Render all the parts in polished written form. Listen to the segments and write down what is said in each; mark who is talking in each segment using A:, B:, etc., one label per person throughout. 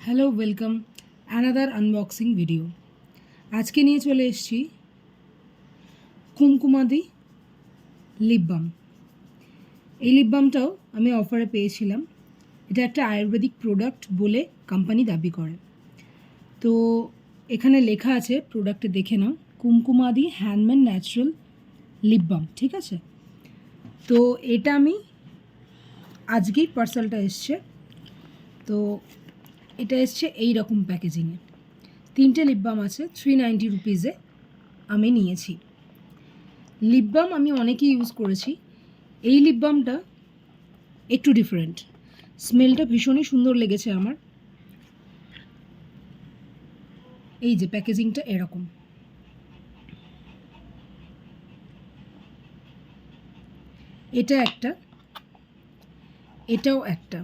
A: Hello welcome another unboxing video. আজকে নিয়ে চলে এসেছি কুমকুমাদি লিপ বাম। এই লিপ বামটাও আমি অফারে পেয়েছিলাম। এটা একটা আয়ুর্বেদিক প্রোডাক্ট বলে কোম্পানি দাবি করে। তো এখানে লেখা আছে, প্রোডাক্টে দেখে নাও, Kumkumadi handmade natural lip balm. ঠিক আছে, তো এটা আমি আজকেই পার্সেলটা এসছে। তো এটা এসছে এই রকম প্যাকেজিংয়ে। 3টে লিপ বাম আছে, 390 রুপিসে আমি নিয়েছি। লিপ বাম আমি অনেকই ইউজ করেছি, এই লিপ বামটা একটু ডিফারেন্ট। স্মেলটা ভীষণই সুন্দর লেগেছে আমার। এই যে প্যাকেজিংটা এরকম, এটা একটা, এটাও একটা।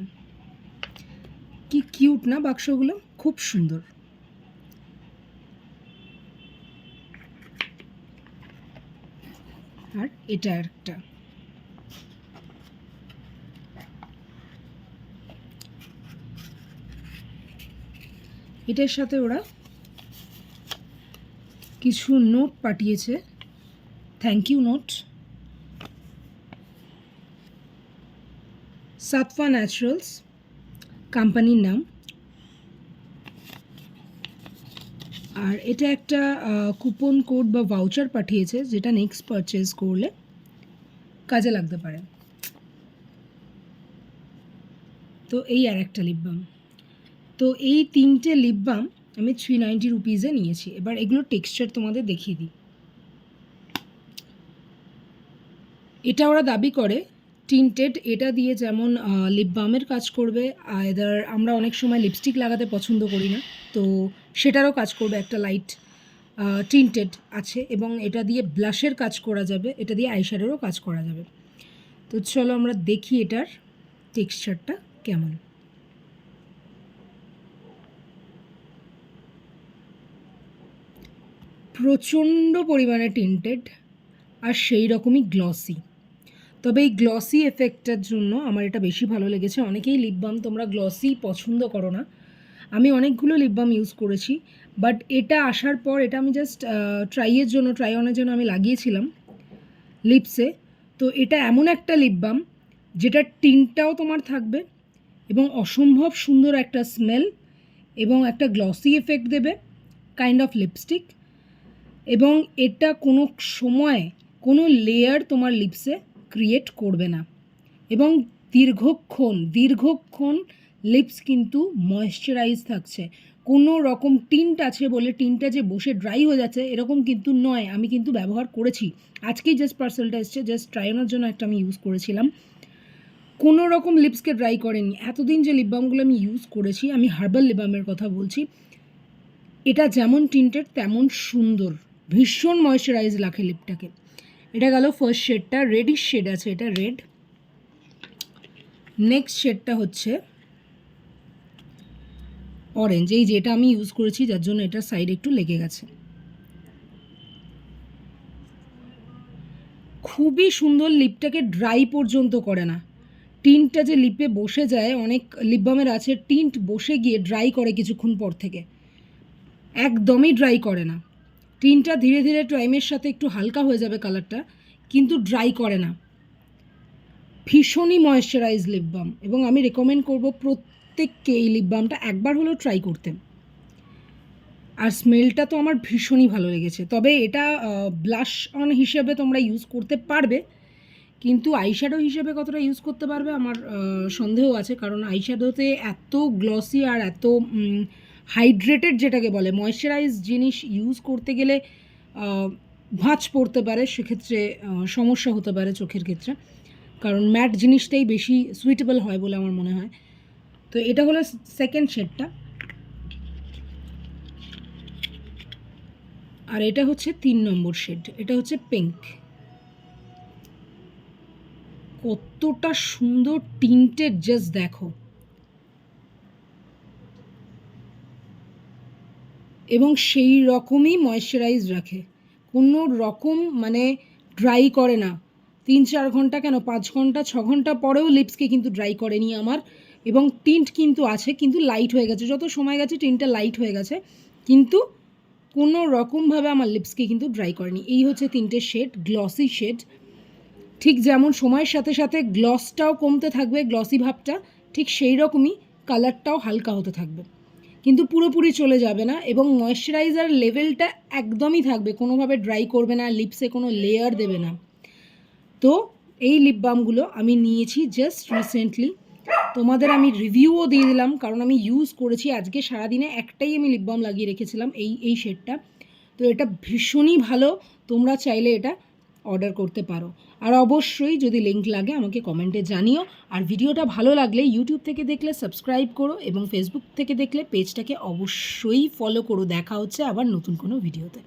A: কি কিউট না বাক্সগুলো, খুব সুন্দর। আর এটা একটা, এটার সাথে ওরা কিছু নোট পাঠিয়েছে, thank you note. Satvan naturals কোম্পানির নাম। আর এটা একটা কুপন কোড বা ভাউচার পাঠিয়েছে, যেটা নেক্সট পারচেজ করলে কাজে লাগতে পারে। তো এই আর একটা লিপ বাম। তো এই 3টে লিপ বাম আমি 390 রুপিসে নিয়েছি। এবার এগুলো টেক্সচার তোমাদের দেখিয়ে দিই। এটা ওরা দাবি করে টিন্টেড, এটা দিয়ে যেমন লিপ বামের কাজ করবে, আইদার আমরা অনেক সময় লিপস্টিক লাগাতে পছন্দ করি না, তো সেটারও কাজ করবে। একটা লাইট টিন্টেড আছে, এবং এটা দিয়ে ব্লাশের কাজ করা যাবে, এটা দিয়ে আইশ্যাডোরও কাজ করা যাবে। তো চলো আমরা দেখি এটার টেক্সচারটা কেমন। প্রচণ্ড পরিমাণে টিন্টেড আর সেই রকমই গ্লসি। তবে এই গ্লসি এফেক্টটার জন্য আমার এটা বেশি ভালো লেগেছে। অনেকেই লিপ বাম তোমরা গ্লসি পছন্দ করো না, আমি অনেকগুলো লিপ বাম ইউজ করেছি, বাট এটা আসার পর এটা আমি জাস্ট ট্রাই অনের জন্য আমি লাগিয়েছিলাম লিপসে। তো এটা এমন একটা লিপ বাম যেটার টিনটাও তোমার থাকবে, এবং অসম্ভব সুন্দর একটা স্মেল, এবং একটা গ্লসি এফেক্ট দেবে, কাইন্ড অফ লিপস্টিক। এবং এটা কোনো সময় কোনো লেয়ার তোমার লিপসে ক্রিয়েট করবে না, এবং দীর্ঘক্ষণ লিপস কিন্তু ময়েশ্চারাইজ থাকছে। কোনো রকম টিন্ট আছে বলে টিনটা যে বসে ড্রাই হয়ে যাচ্ছে এরকম কিন্তু নয়। আমি কিন্তু ব্যবহার করেছি, আজকেই জাস্ট পার্সেলটা এসছে, জাস্ট ট্রাই অনের জন্য একটা আমি ইউজ করেছিলাম। কোনো রকম লিপসকে ড্রাই করেনি। এতদিন যে লিপ বামগুলো আমি ইউজ করেছি, আমি হার্বাল লিপ বামের কথা বলছি, এটা যেমন টিন্টেড তেমন সুন্দর, ভীষণ ময়েশ্চারাইজ রাখে লিপটাকে। এটা গেল ফার্স্ট শেডটা, রেডিশ শেড আছে, এটা রেড। নেক্সট শেডটা হচ্ছে অরেঞ্জ, এই যেটা আমি ইউজ করেছি, যার জন্য এটার সাইড একটু লেগে গেছে। খুবই সুন্দর, লিপটাকে ড্রাই পর্যন্ত করে না। টিন্টটা যে লিপে বসে যায়, অনেক লিপ বামের আছে টিন্ট বসে গিয়ে ড্রাই করে কিছুক্ষণ পর থেকে, একদমই ড্রাই করে না। টিনটা ধীরে ধীরে টাইমের সাথে একটু হালকা হয়ে যাবে কালারটা, কিন্তু ড্রাই করে না। ভীষণই ময়েশ্চারাইজ লিপ বাম, এবং আমি রেকমেন্ড করব প্রত্যেককে এই লিপ বামটা একবার হলেও ট্রাই করতে। আর স্মেলটা তো আমার ভীষণই ভালো লেগেছে। তবে এটা ব্লাশ অন হিসেবে তোমরা ইউজ করতে পারবে, কিন্তু আইশ্যাডো হিসেবে কতটা ইউজ করতে পারবে আমার সন্দেহ আছে, কারণ আইশ্যাডোতে এত গ্লসি আর এত হাইড্রেটেড, যেটাকে বলে ময়েশ্চারাইজ জিনিস ইউজ করতে গেলে ভাঁজ পড়তে পারে, সেক্ষেত্রে সমস্যা হতে পারে চোখের ক্ষেত্রে, কারণ ম্যাট জিনিসটাই বেশি সুইটেবল হয় বলে আমার মনে হয়। তো এটা হলো সেকেন্ড শেডটা, আর এটা হচ্ছে 3 নম্বর শেড, এটা হচ্ছে পিঙ্ক। কতটা সুন্দর টিন্টেড, জাস্ট দেখো। এবং সেই রকমই ময়েশ্চারাইজ রাখে, কোনো রকম মানে ড্রাই করে না। 3-4 ঘন্টা কেন, 5 ঘন্টা 6 ঘন্টা পরেও লিপসকে কিন্তু ড্রাই করেনি আমার, এবং টিন্ট কিন্তু আছে, কিন্তু লাইট হয়ে গেছে, যত সময় গেছে টিন্টটা লাইট হয়ে গেছে, কিন্তু কোনো রকমভাবে আমার লিপসকে কিন্তু ড্রাই করেনি। এই হচ্ছে 3টে শেড, গ্লসি শেড। ঠিক যেমন সময়ের সাথে সাথে গ্লসটাও কমতে থাকবে, গ্লসি ভাবটা, ঠিক সেই রকমই কালারটাও হালকা হতে থাকবে, কিন্তু পুরোপুরি চলে যাবে না। এবং ময়েশ্চারাইজার লেভেলটা একদমই থাকবে, কোনোভাবে ড্রাই করবে না, লিপসে কোনো লেয়ার দেবে না। তো এই লিপ বামগুলো আমি নিয়েছি জাস্ট রিসেন্টলি, তোমাদের আমি রিভিউও দিয়ে দিলাম, কারণ আমি ইউজ করেছি। আজকে সারাদিনে একটাই আমি লিপ বাম লাগিয়ে রেখেছিলাম, এই শেডটা। তো এটা ভীষণই ভালো, তোমরা চাইলে এটা অর্ডার করতে পারো। আর অবশ্যই যদি লিঙ্ক লাগে আমাকে কমেন্টে জানিও। আর ভিডিওটা ভালো লাগলে ইউটিউব থেকে দেখলে সাবস্ক্রাইব করো, এবং ফেসবুক থেকে দেখলে পেজটাকে অবশ্যই ফলো করো। দেখা হচ্ছে আবার নতুন কোনো ভিডিওতে।